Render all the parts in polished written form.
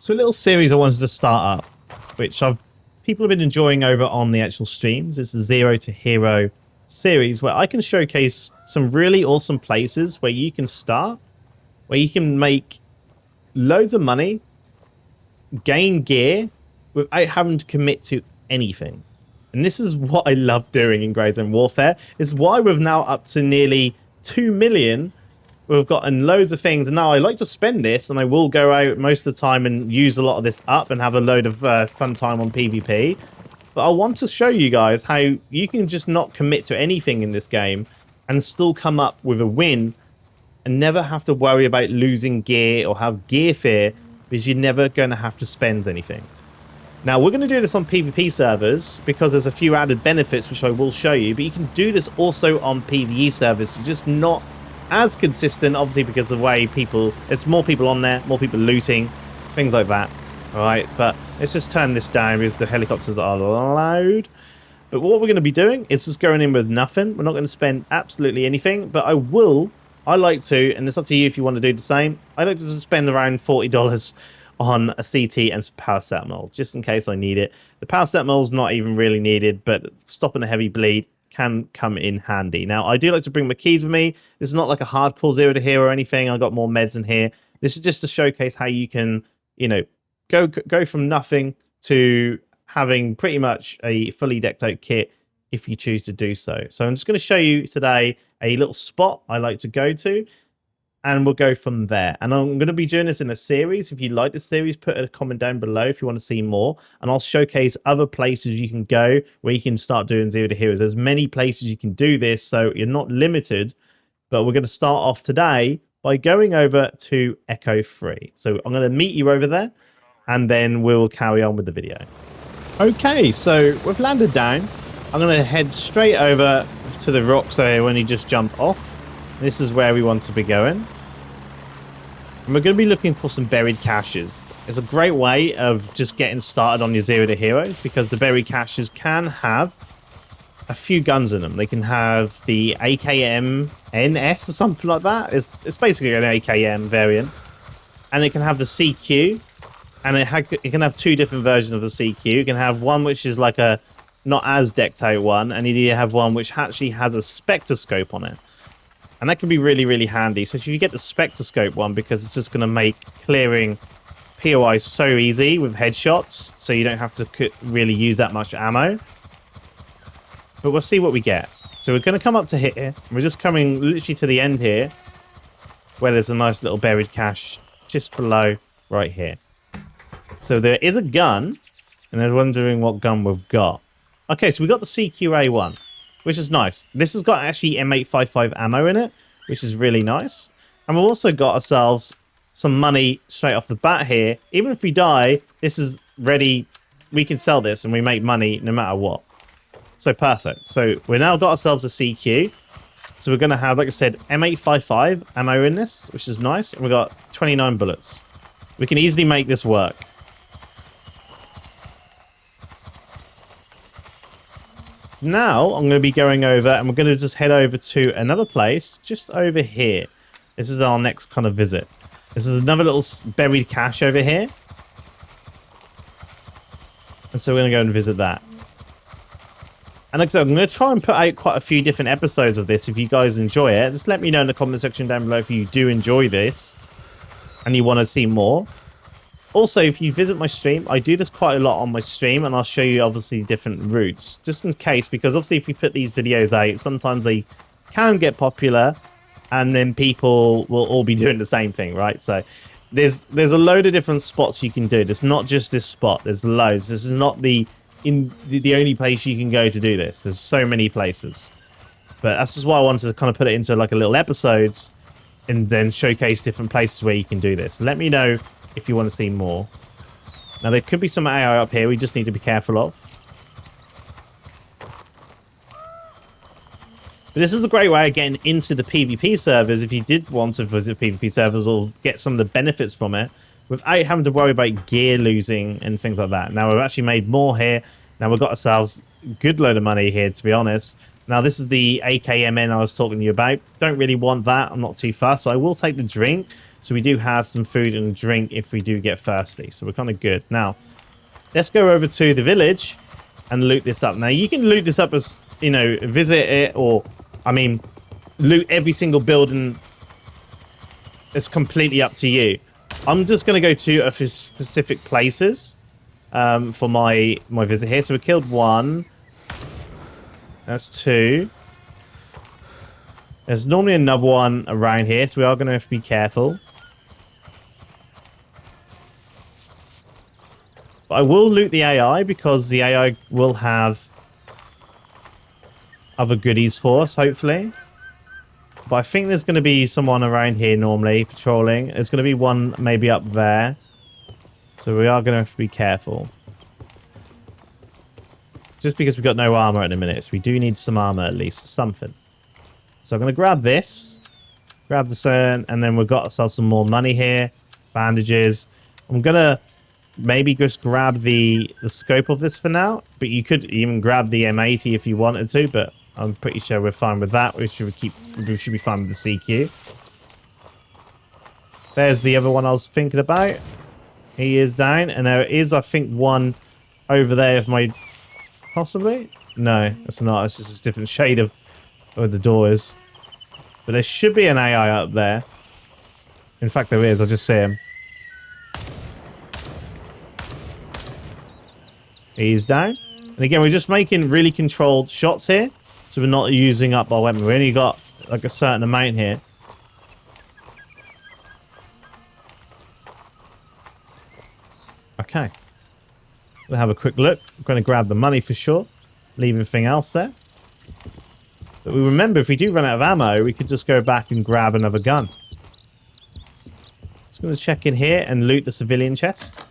So a little series I wanted to start up, which people have been enjoying over on the actual streams. It's the Zero to Hero series where I can showcase some really awesome places where you can start, where you can make loads of money, gain gear without having to commit to anything. And this is what I love doing in Grey Zone Warfare. It's why we're now up to nearly 2 million. We've gotten loads of things, and now I like to spend this, and I will go out most of the time and use a lot of this up and have a load of fun time on PvP. But I want to show you guys how you can just not commit to anything in this game and still come up with a win and never have to worry about losing gear or have gear fear, because you're never going to have to spend anything. Now, we're going to do this on PvP servers because there's a few added benefits which I will show you, but you can do this also on PvE servers. It's just not as consistent, obviously, because of the way there's more people on there, more people looting, things like that. All right, but let's just turn this down because the helicopters are loud. But what we're going to be doing is just going in with nothing. We're not going to spend absolutely anything, but I like to, and it's up to you if you want to do the same. I like to just spend around $40 on a CT and some power set mold, just in case I need it. The power set mold is not even really needed, but stopping a heavy bleed can come in handy. Now, I do like to bring my keys with me. This is not like a hardcore Zero to Hero or anything. I've got more meds in here. This is just to showcase how you can, you know, go from nothing to having pretty much a fully decked out kit if you choose to do so. So I'm just going to show you today a little spot I like to go to, and we'll go from there. And I'm going to be doing this in a series. If you like this series, put a comment down below if you want to see more. And I'll showcase other places you can go where you can start doing Zero to Heroes. There's many places you can do this, so you're not limited. But we're going to start off today by going over to Echo 3. So I'm going to meet you over there, and then we'll carry on with the video. Okay, so we've landed down. I'm going to head straight over to the rocks area when you just jump off. This is where we want to be going. And we're going to be looking for some buried caches. It's a great way of just getting started on your Zero to Heroes, because the buried caches can have a few guns in them. They can have the AKM NS or something like that. It's basically an AKM variant. And it can have the CQ. And it can have two different versions of the CQ. You can have one which is like a not as decked out one, and you have one which actually has a spectroscope on it. And that can be really, really handy. So if you get the spectroscope one, because it's just going to make clearing POI so easy with headshots, so you don't have to really use that much ammo. But we'll see what we get. So we're going to come up to here. We're just coming literally to the end here, where there's a nice little buried cache just below right here. So there is a gun, and they're wondering what gun we've got. Okay, so we got the CQA1, which is nice. This has got actually M855 ammo in it, which is really nice. And we've also got ourselves some money straight off the bat here. Even if we die, this is ready. We can sell this and we make money no matter what. So perfect. So we now got ourselves a CQ. So we're going to have, like I said, M855 ammo in this, which is nice. And we've got 29 bullets. We can easily make this work. Now I'm going to be going over, and we're going to just head over to another place just over here. This is our next kind of visit. This is another little buried cache over here. And so we're going to go and visit that. And like I said, I'm going to try and put out quite a few different episodes of this if you guys enjoy it. Just let me know in the comment section down below if you do enjoy this and you want to see more. Also, if you visit my stream, I do this quite a lot on my stream, and I'll show you obviously different routes, just in case, because obviously if we put these videos out, sometimes they can get popular, and then people will all be doing the same thing, right? So there's a load of different spots you can do. There's not just this spot. There's loads. This is not the only place you can go to do this. There's so many places. But that's just why I wanted to kind of put it into like a little episodes, and then showcase different places where you can do this. Let me know if you want to see more. Now, there could be some AI up here we just need to be careful of. But this is a great way of getting into the PvP servers if you did want to visit PvP servers or get some of the benefits from it without having to worry about gear losing and things like that. Now, we've actually made more here. Now, we've got ourselves a good load of money here, to be honest. Now, this is the AKMN I was talking to you about. Don't really want that. I'm not too fast, but I will take the drink. So we do have some food and drink if we do get thirsty. So we're kind of good. Now, let's go over to the village and loot this up. Now, you can loot this up as, you know, visit it or, I mean, loot every single building. It's completely up to you. I'm just going to go to a few specific places for my visit here. So we killed one. That's two. There's normally another one around here, so we are going to have to be careful. But I will loot the AI because the AI will have other goodies for us, hopefully. But I think there's going to be someone around here normally patrolling. There's going to be one maybe up there. So we are going to have to be careful. Just because we've got no armor at the minute. So we do need some armor at least. Something. So I'm going to grab this. Grab the CERN. And then we've got ourselves some more money here. Bandages. I'm going to maybe just grab the scope of this for now. But you could even grab the M80 if you wanted to. But I'm pretty sure we're fine with that. We should be fine with the CQ. There's the other one I was thinking about. He is down. And there is, I think, one over there of my... Possibly? No, it's not. It's just a different shade of where the door is. But there should be an AI up there. In fact, there is. I just see him. He's down. And again, we're just making really controlled shots here. So we're not using up our weapon. We only got like a certain amount here. Okay. We'll have a quick look. I'm going to grab the money for sure. Leave everything else there. But we remember, if we do run out of ammo, we could just go back and grab another gun. Just going to check in here and loot the civilian chest.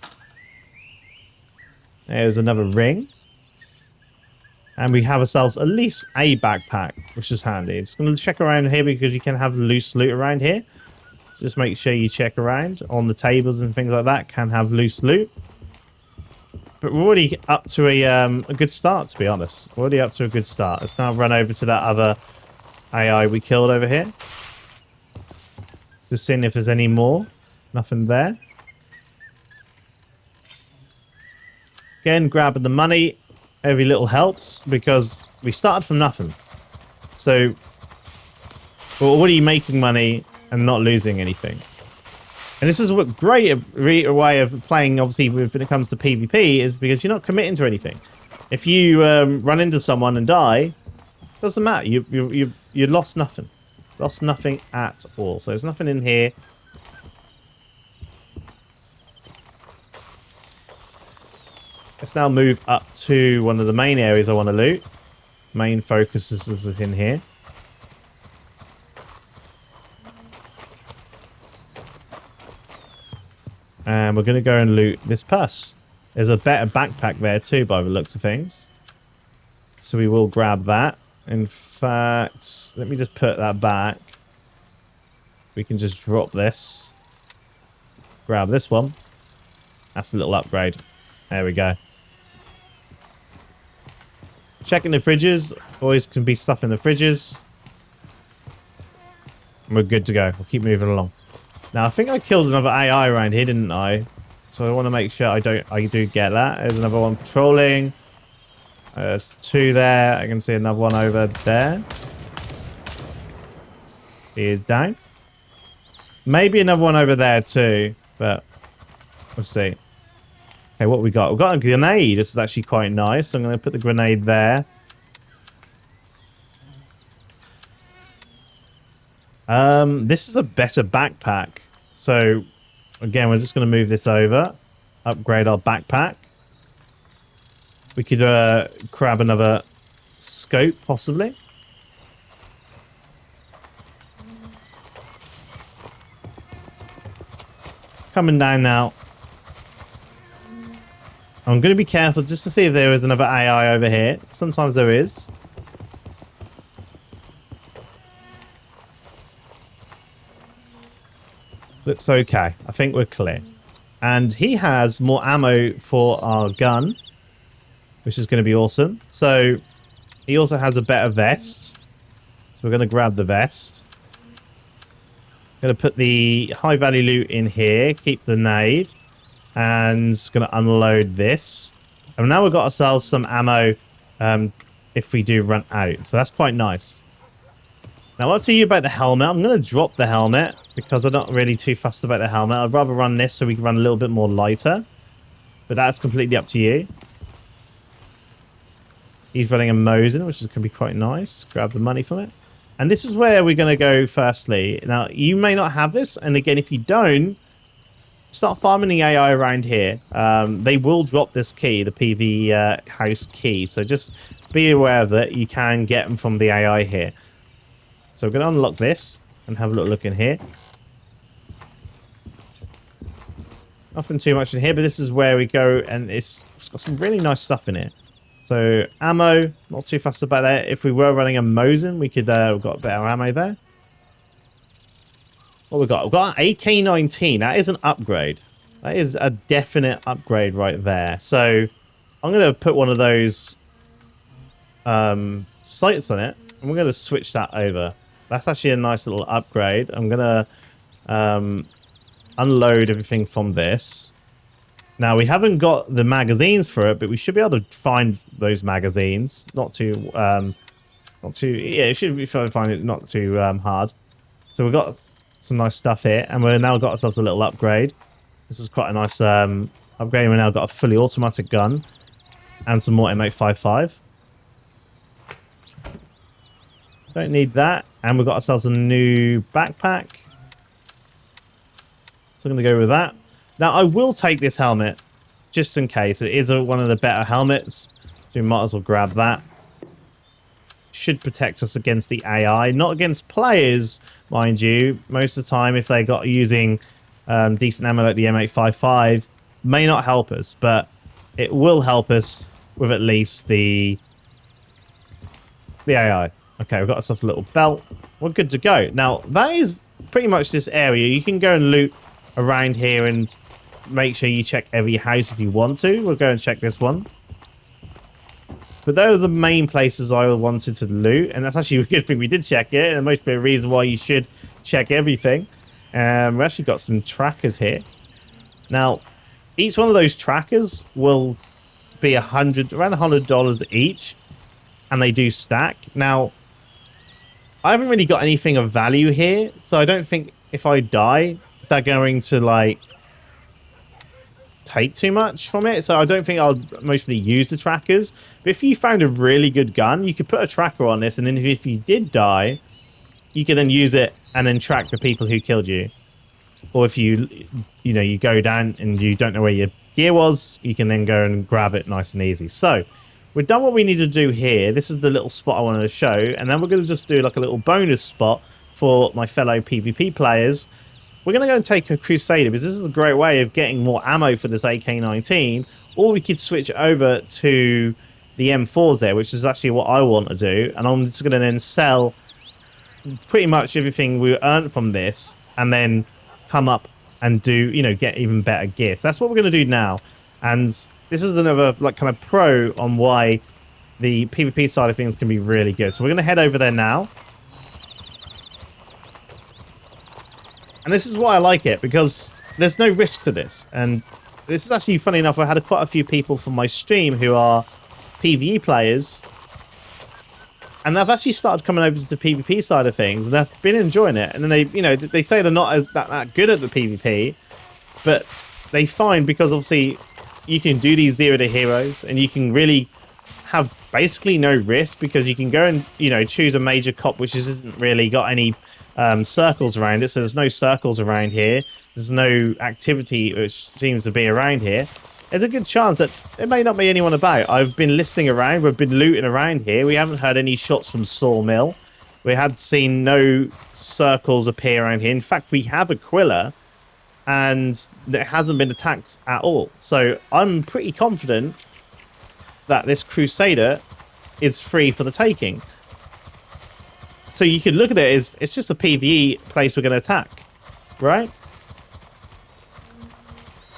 There's another ring. And we have ourselves at least a backpack, which is handy. Just going to check around here because you can have loose loot around here. So just make sure you check around on the tables and things like that. Can have loose loot. But we're already up to a good start, to be honest. We're already up to a good start. Let's now run over to that other AI we killed over here. Just seeing if there's any more. Nothing there. Again, grabbing the money. Every little helps because we started from nothing. So we're already making money and not losing anything. And this is a great way of playing, obviously, when it comes to PvP, is because you're not committing to anything. If you run into someone and die, it doesn't matter. You lost nothing. Lost nothing at all. So there's nothing in here. Let's now move up to one of the main areas I want to loot. Main focus is in here. And we're going to go and loot this purse. There's a better backpack there too, by the looks of things. So we will grab that. In fact, let me just put that back. We can just drop this. Grab this one. That's a little upgrade. There we go. Checking the fridges. Always can be stuff in the fridges. And we're good to go. We'll keep moving along. Now, I think I killed another AI around here, didn't I? So I want to make sure I do get that. There's another one patrolling. There's two there. I can see another one over there. He is down. Maybe another one over there too, but we'll see. Okay, what we got? We've got a grenade. This is actually quite nice. So I'm going to put the grenade there. This is a better backpack. So, again, we're just going to move this over. Upgrade our backpack. We could grab another scope, possibly. Coming down now. I'm going to be careful just to see if there is another AI over here. Sometimes there is. Looks okay. I think we're clear. And he has more ammo for our gun, which is going to be awesome. So he also has a better vest. So we're going to grab the vest. Going to put the high value loot in here. Keep the nade. And going to unload this. And now we've got ourselves some ammo if we do run out. So that's quite nice. Now, what's you about the helmet? I'm going to drop the helmet because I'm not really too fussed about the helmet. I'd rather run this so we can run a little bit more lighter. But that's completely up to you. He's running a Mosin, which is going to be quite nice. Grab the money from it. And this is where we're going to go firstly. Now, you may not have this. And again, if you don't, start farming the AI around here. They will drop this key, the PV house key. So just be aware of it. You can get them from the AI here. So we're going to unlock this and have a little look in here. Nothing too much in here, but this is where we go. And it's got some really nice stuff in it. So ammo, not too fussed about that. If we were running a Mosin, we could we've got better ammo there. What we got? We've got an AK-19. That is an upgrade. That is a definite upgrade right there. So I'm going to put one of those sights on it, and we're going to switch that over. That's actually a nice little upgrade. I'm going to unload everything from this. Now, we haven't got the magazines for it, but we should be able to find those magazines. Not too, yeah, it should be find it not too hard. So we've got some nice stuff here, and we've now got ourselves a little upgrade. This is quite a nice upgrade. We've now got a fully automatic gun and some more M855. Don't need that. And we've got ourselves a new backpack. So I'm going to go with that. Now, I will take this helmet just in case. It is one of the better helmets. So we might as well grab that. Should protect us against the AI. Not against players, mind you. Most of the time, if they got using decent ammo like the M855, may not help us. But it will help us with at least the AI. Okay, we've got ourselves a little belt. We're good to go. Now, that is pretty much this area. You can go and loot around here and make sure you check every house if you want to. We'll go and check this one. But those are the main places I wanted to loot. And that's actually a good thing we did check it. And most of the reason why you should check everything. We actually got some trackers here. Now, each one of those trackers will be around $100 each. And they do stack. Now, I haven't really got anything of value here. So I don't think if I die, they're going to, like, take too much from it. So I don't think I'll mostly use the trackers. But if you found a really good gun, you could put a tracker on this. And then if you did die, you can then use it and then track the people who killed you. Or if you know, you go down and you don't know where your gear was, you can then go and grab it nice and easy. So we've done what we need to do here. This is the little spot I wanted to show. And then we're going to just do like a little bonus spot for my fellow PvP players. We're going to go and take a Crusader because this is a great way of getting more ammo for this AK-19. Or we could switch over to the M4s there, which is actually what I want to do. And I'm just going to then sell pretty much everything we earned from this and then come up and do, you know, get even better gear. So that's what we're going to do now. And this is another like kind of pro on why the PvP side of things can be really good. So we're going to head over there now. And this is why I like it, because there's no risk to this. And this is actually funny enough. I had quite a few people from my stream who are PvE players. And they've actually started coming over to the PvP side of things. And they've been enjoying it. And then they, you know, they say they're not that good at the PvP. But they find, because obviously you can do these 0 to heroes. And you can really have basically no risk. Because you can go and, you know, choose a major cop which isn't really got any circles around it. So there's no circles around here. There's no activity which seems to be around here. There's a good chance that there may not be anyone about. I've been listening around. We've been looting around here. We haven't heard any shots from Sawmill. We had seen no circles appear around here. In fact, we have Aquila, and it hasn't been attacked at all. So I'm pretty confident that this Crusader is free for the taking. So you could look at it as it's just a PvE place we're going to attack, right?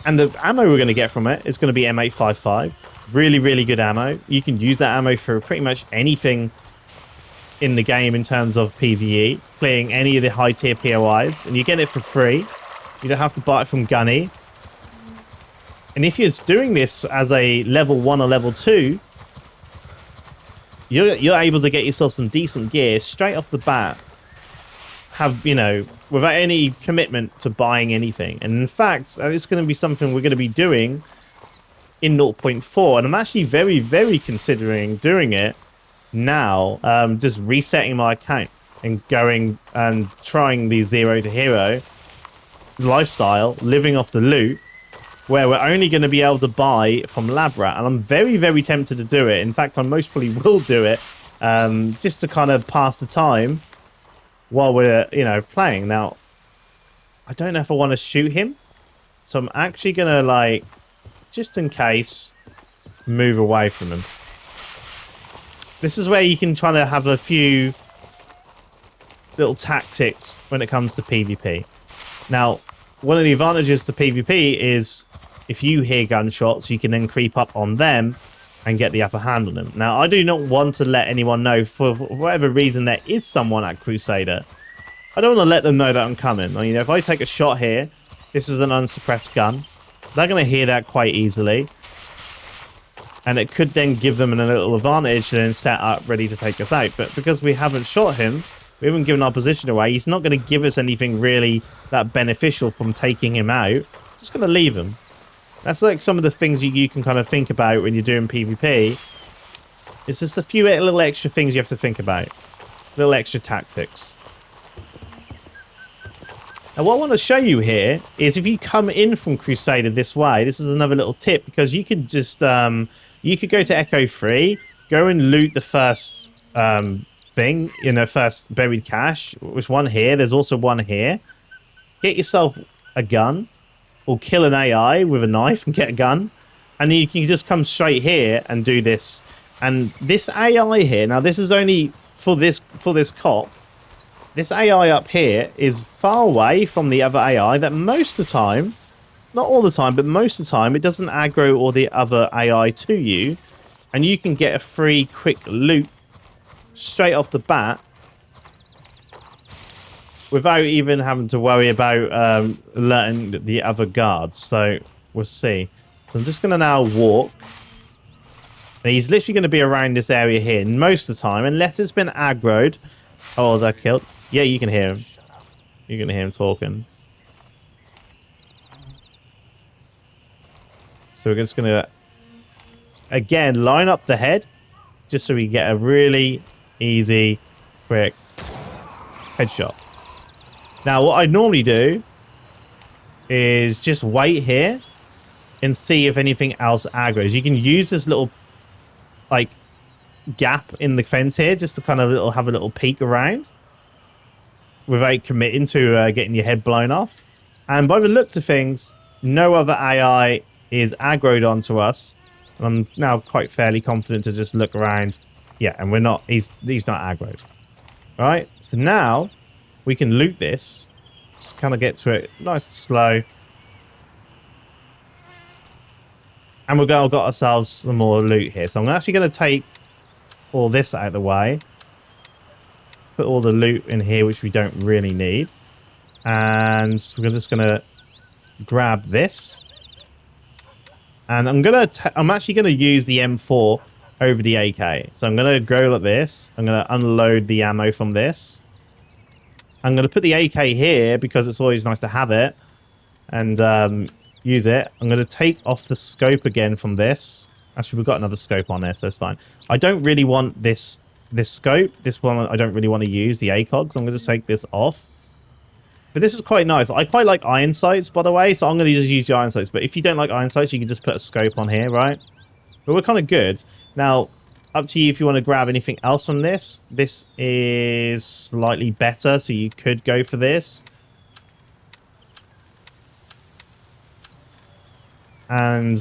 And the ammo we're going to get from it is going to be M855. Really, really good ammo. You can use that ammo for pretty much anything in the game in terms of PvE, clearing any of the high tier POIs, and you get it for free. You don't have to buy it from Gunny. And if you're doing this as a level 1 or level 2, you're able to get yourself some decent gear straight off the bat. Have, you know, without any commitment to buying anything. And in fact, it's going to be something we're going to be doing in 0.4. And I'm actually very, very considering doing it now. Just resetting my account and going and trying the 0 to hero lifestyle, living off the loot, where we're only going to be able to buy from Lab Rat. And I'm very, very tempted to do it. In fact, I most probably will do it just to kind of pass the time while we're, you know, playing. Now, I don't know if I want to shoot him. So I'm actually going to, like, just in case, move away from him. This is where you can try to have a few little tactics when it comes to PvP. Now, one of the advantages to PvP is if you hear gunshots, you can then creep up on them and get the upper hand on them. Now, I do not want to let anyone know, for whatever reason there is someone at Crusader. I don't want to let them know that I'm coming. I mean, if I take a shot here, this is an unsuppressed gun. They're going to hear that quite easily. And it could then give them a little advantage and then set up ready to take us out. But because we haven't shot him, we haven't given our position away, he's not going to give us anything really that beneficial from taking him out. Just going to leave him. That's like some of the things you can kind of think about when you're doing PvP. It's just a few little extra things you have to think about. Little extra tactics. Now what I want to show you here is if you come in from Crusader this way, this is another little tip, because you could just, you could go to Echo 3, go and loot the first thing, you know, first buried cache. There's one here, there's also one here. Get yourself a gun, or kill an AI with a knife and get a gun, and then you can just come straight here and do this. And this AI here, now this is only for this cop. This AI up here is far away from the other AI that most of the time, not all the time, but most of the time, it doesn't aggro all the other AI to you, and you can get a free quick loot straight off the bat without even having to worry about alerting the other guards. So we'll see. So I'm just going to now walk. And he's literally going to be around this area here most of the time, unless it's been aggroed. Oh, they're killed. Yeah, you can hear him. You can hear him talking. So we're just going to, again, line up the head, just so we get a really easy, quick headshot. Now, what I normally do is just wait here and see if anything else aggroes. You can use this little, like, gap in the fence here just to kind of have a little peek around without committing to getting your head blown off. And by the looks of things, no other AI is aggroed onto us. I'm now quite fairly confident to just look around. Yeah, and we're not, he's not aggroed. All right, so now we can loot this. Just kind of get to it nice and slow. And we've got ourselves some more loot here. So I'm actually going to take all this out of the way. Put all the loot in here, which we don't really need. And we're just going to grab this. And I'm actually going to use the M4 over the AK. So I'm going to go like this. I'm going to unload the ammo from this. I'm going to put the AK here because it's always nice to have it. And use it. I'm going to take off the scope again from this. Actually, we've got another scope on there, so it's fine. I don't really want this scope. This one I don't really want to use, the ACOG, so I'm going to take this off. But this is quite nice. I quite like iron sights, by the way, so I'm going to just use the iron sights. But if you don't like iron sights, you can just put a scope on here, right? But we're kind of good. Now, up to you if you want to grab anything else from this. This is slightly better, so you could go for this. And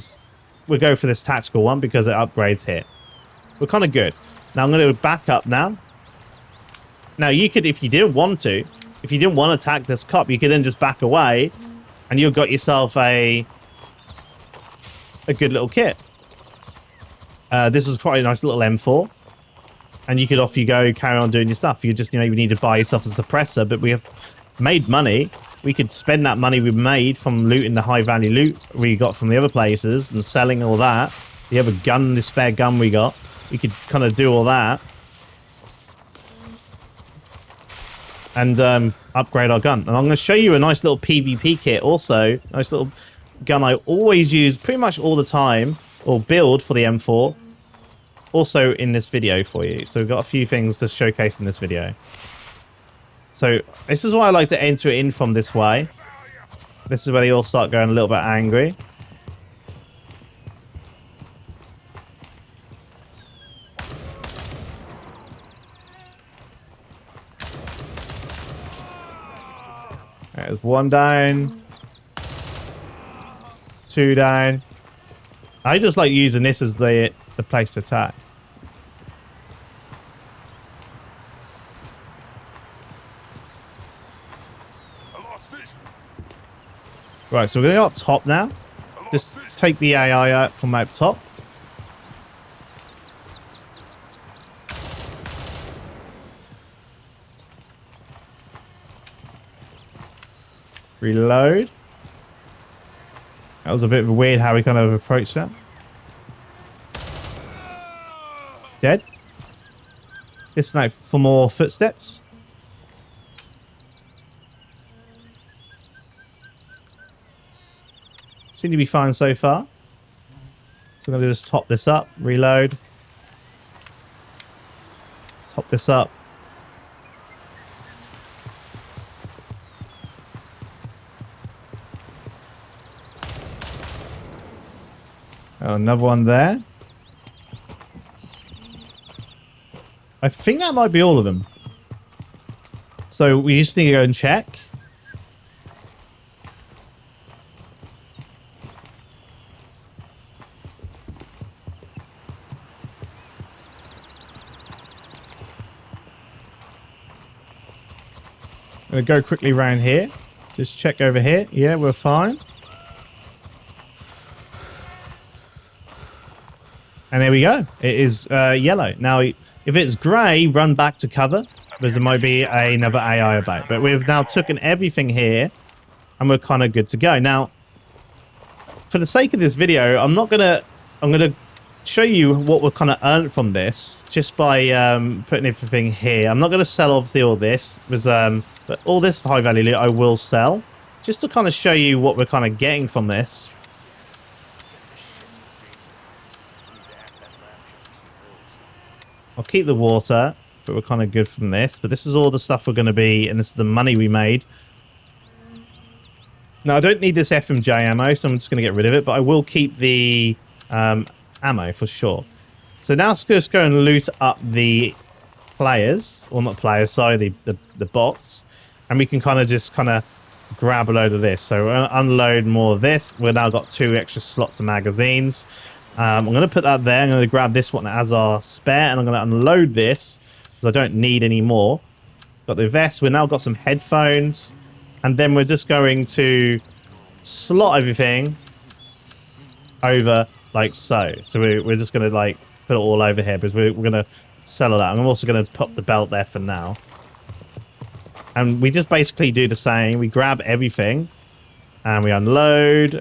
we'll go for this tactical one because it upgrades here. We're kind of good. Now I'm going to back up now. Now you could, if you didn't want to, if you didn't want to attack this cop, you could then just back away and you've got yourself a good little kit. This is quite a nice little M4. and you could off you go, carry on doing your stuff. You just, you know, you need to buy yourself a suppressor, but we have made money. We could spend that money we made from looting the high value loot we got from the other places and selling all that. The other gun, the spare gun we got, we could kind of do all that and upgrade our gun. And I'm going to show you a nice little PvP kit also. Nice little gun I always use pretty much all the time, or build for the M4. Also in this video for you. So we've got a few things to showcase in this video. So this is why I like to enter it in from this way. This is where they all start going a little bit angry. There's one down. Two down. I just like using this as the place to attack. Right, so we're going to go up top now. Just take the AI out from up top. Reload. That was a bit weird how we kind of approached that. Dead. Listen out for more footsteps. Seem to be fine so far. So I'm going to just top this up, reload. Top this up. Oh, another one there. I think that might be all of them. So we just need to go and check. I'm going to go quickly around here. Just check over here. Yeah, we're fine. And there we go. It is yellow. Now, if it's grey, run back to cover. Because there might be another AI about. But we've now taken everything here. And we're kind of good to go. Now, for the sake of this video, I'm going to show you what we've kind of earned from this. Just by putting everything here. I'm not going to sell, obviously, all this. But all this high value loot I will sell. Just to kind of show you what we're kind of getting from this. I'll keep the water, but we're kind of good from this. But this is all the stuff we're going to be, and this is the money we made. Now, I don't need this FMJ ammo, so I'm just going to get rid of it. But I will keep the ammo for sure. So now let's just go and loot up the players. Well, not players, sorry, the bots. And we can kind of grab a load of this. So we're going to unload more of this. We've now got 2 extra slots of magazines. I'm going to put that there. I'm going to grab this one as our spare, and I'm going to unload this because I don't need any more. Got the vest. We've now got some headphones, and then we're just going to slot everything over like so. So we're just going to like put it all over here because we're going to sell all that. I'm also going to pop the belt there for now. And we just basically do the same. We grab everything, and we unload,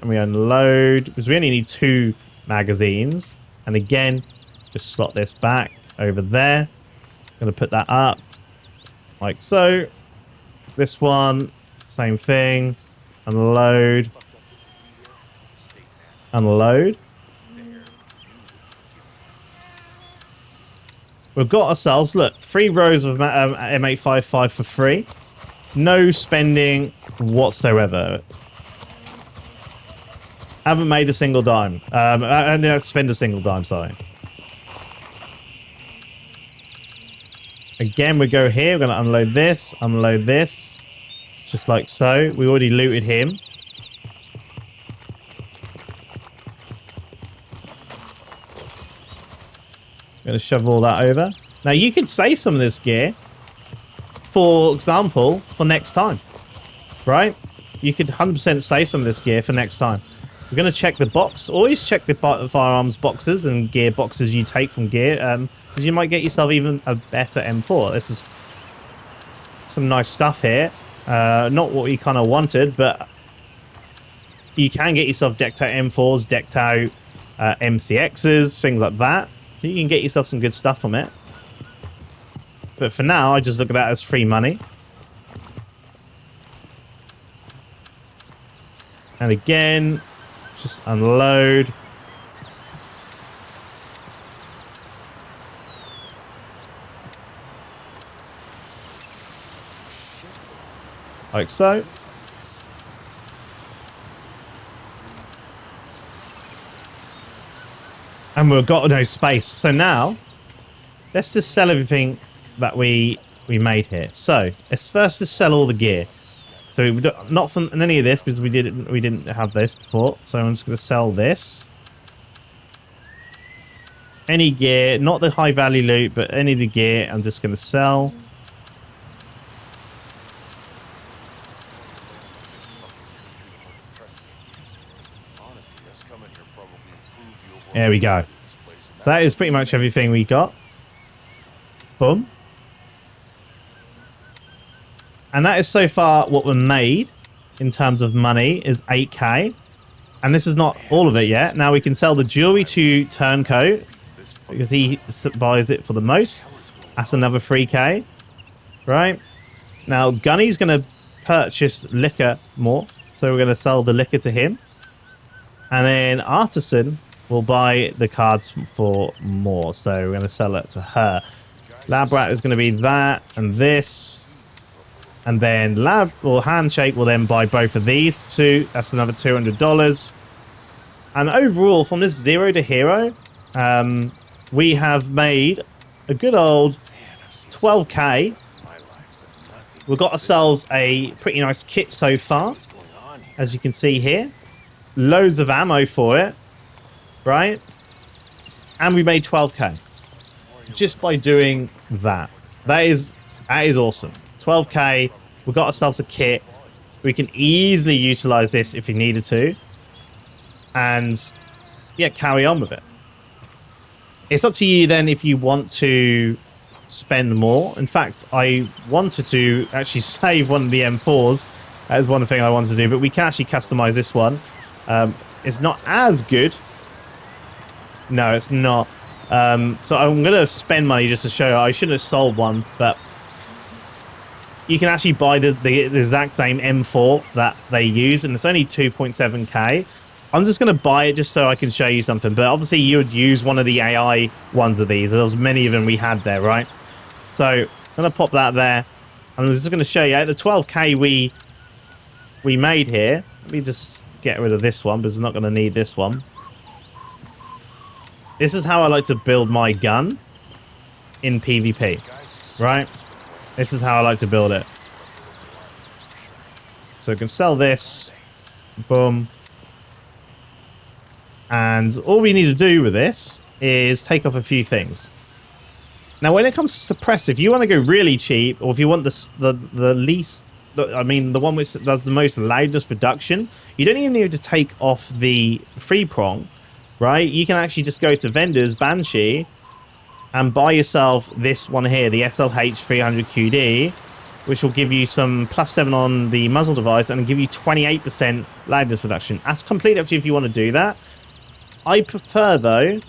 because we only need 2 magazines. And again, just slot this back over there. Gonna put that up like so. This one, same thing. Unload. We've got ourselves, look, 3 rows of M855 for free. No spending whatsoever. Haven't made a single dime. I didn't spend a single dime, sorry. Again, we go here. We're going to unload this. Just like so. We already looted him. Going to shove all that over. Now, you can save some of this gear, for example, for next time. Right? You could 100% save some of this gear for next time. We're going to check the box. Always check the firearms boxes and gear boxes you take from gear, because you might get yourself even a better M4. This is some nice stuff here. Not what we kind of wanted, but you can get yourself decked out M4s, decked out MCXs, things like that. So you can get yourself some good stuff from it. But for now, I just look at that as free money. And again, just unload. Like so. And we've got no space. So now, let's just sell everything that we made here. So let's first just sell all the gear. So we don't, not from any of this because we didn't have this before. So I'm just going to sell this. Any gear, not the high value loot, but any of the gear, I'm just going to sell. There we go. So that is pretty much everything we got. Boom. And that is so far what we made in terms of money is 8k. And this is not all of it yet. Now we can sell the jewelry to Turncoat because he buys it for the most. That's another 3k. Right? Now Gunny's going to purchase liquor more. So we're going to sell the liquor to him. And then Artisan will buy the cards for more. So we're going to sell it to her. Lab Rat is going to be that and this. And then Lab or Handshake will then buy both of these two. That's another $200. And overall, from this 0 to hero, we have made a good old 12k. We've got ourselves a pretty nice kit so far, as you can see here. Loads of ammo for it, right? And we made 12k just by doing that. That is awesome. 12k, we've got ourselves a kit. We can easily utilize this if we needed to. And yeah, carry on with it. It's up to you then if you want to spend more. In fact, I wanted to actually save one of the M4s. That is one thing I wanted to do, but we can actually customize this one. It's not as good. No, it's not. So I'm going to spend money just to show you. I shouldn't have sold one, but you can actually buy the exact same M4 that they use, and it's only 2.7k. I'm just going to buy it just so I can show you something, but obviously you would use one of the AI ones of these. There's many of them we had there, right? So I'm going to pop that there. I'm just going to show you the 12k we made here. Let me just get rid of this one because we're not going to need this one. This is how I like to build my gun in PvP, right? This is how I like to build it. So I can sell this. Boom. And all we need to do with this is take off a few things. Now, when it comes to suppress, if you want to go really cheap, or if you want the least, the one which does the most loudness reduction, you don't even need to take off the free prong, right? You can actually just go to vendors, Banshee, and buy yourself this one here, the SLH 300QD, which will give you some +7 on the muzzle device and give you 28% loudness reduction. That's completely up to you if you want to do that. I prefer, though,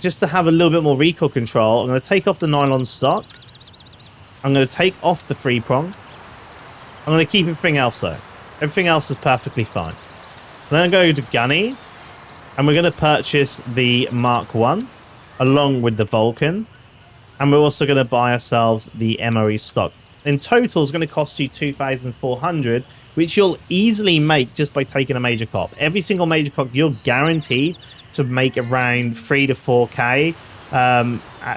just to have a little bit more recoil control. I'm going to take off the nylon stock. I'm going to take off the free prong. I'm going to keep everything else, though. Everything else is perfectly fine. I'm going to go to Gunny, and we're going to purchase the Mark 1 along with the Vulcan. And we're also going to buy ourselves the MOE stock. In total, it's going to cost you 2,400, which you'll easily make just by taking a major cop. Every single major cop, you're guaranteed to make around 3 to 4k.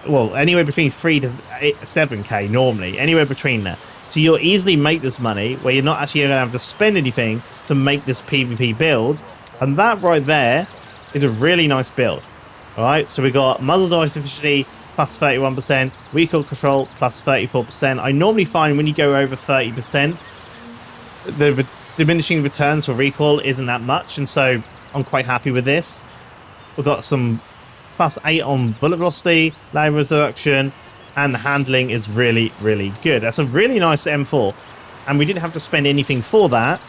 Well, anywhere between 3 to 7k normally, anywhere between there. So you'll easily make this money where you're not actually going to have to spend anything to make this PvP build. And that right there is a really nice build. All right, so we got muzzle device efficiency plus 31%, recoil control plus 34%. I normally find when you go over 30%, diminishing returns for recoil isn't that much, and so I'm quite happy with this. We've got some +8 on bullet velocity, low reduction, and the handling is really, really good. That's a really nice M4, and we didn't have to spend anything for that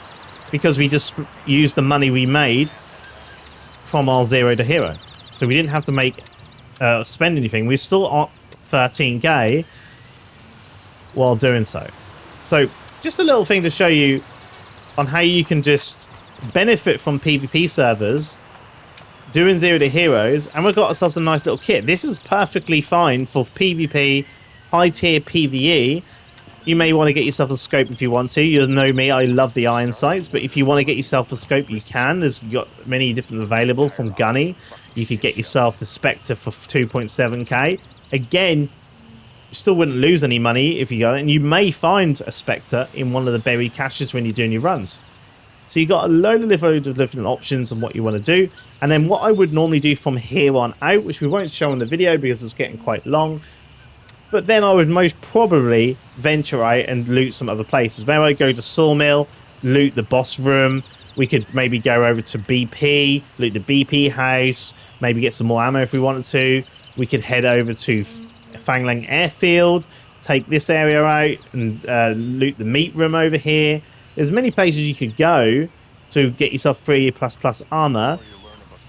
because we just used the money we made from our 0 to hero. So we didn't have to spend anything. We're still at 13k while doing so. So just a little thing to show you on how you can just benefit from PvP servers doing 0 to heroes, and we've got ourselves a nice little kit. This is perfectly fine for PvP, high tier PvE. You may want to get yourself a scope if you want to. You know me, I love the iron sights, but if you want to get yourself a scope, you can. There's got many different available from Gunny. You could get yourself the Spectre for 2.7k. Again, you still wouldn't lose any money if you go, and you may find a Spectre in one of the buried caches when you're doing your runs. So you've got a load of different options on what you want to do. And then what I would normally do from here on out, which we won't show in the video because it's getting quite long, but then I would most probably venture out and loot some other places. Maybe I go to Sawmill, loot the boss room. We could maybe go over to BP, loot the BP house, maybe get some more ammo if we wanted to. We could head over to Fanglang Airfield, take this area out and loot the meat room over here. There's many places you could go to get yourself 3+ armor.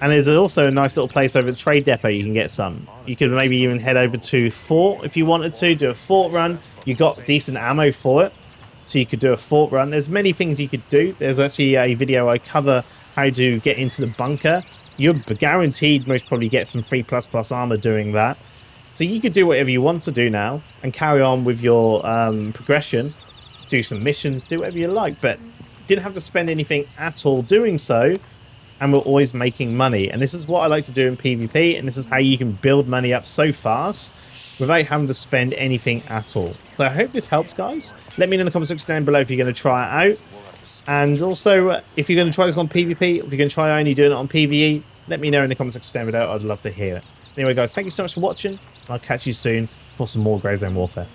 And there's also a nice little place over at the trade depot you can get some. You could maybe even head over to Fort if you wanted to, do a Fort run. You got decent ammo for it, so you could do a Fort run. There's many things you could do. There's actually a video I cover how to get into the bunker. You're guaranteed most probably get some 3++ armor doing that. So you could do whatever you want to do now and carry on with your progression. Do some missions, do whatever you like, but didn't have to spend anything at all doing so, and we're always making money. And this is what I like to do in PvP, and this is how you can build money up so fast without having to spend anything at all. So I hope this helps, guys. Let me know in the comment section down below if you're going to try it out, and also if you're going to try this on PvP, if you're going to try only doing it on PvE, let me know in the comment section down below. I'd love to hear it. Anyway, guys, thank you so much for watching. I'll catch you soon for some more Grey Zone Warfare.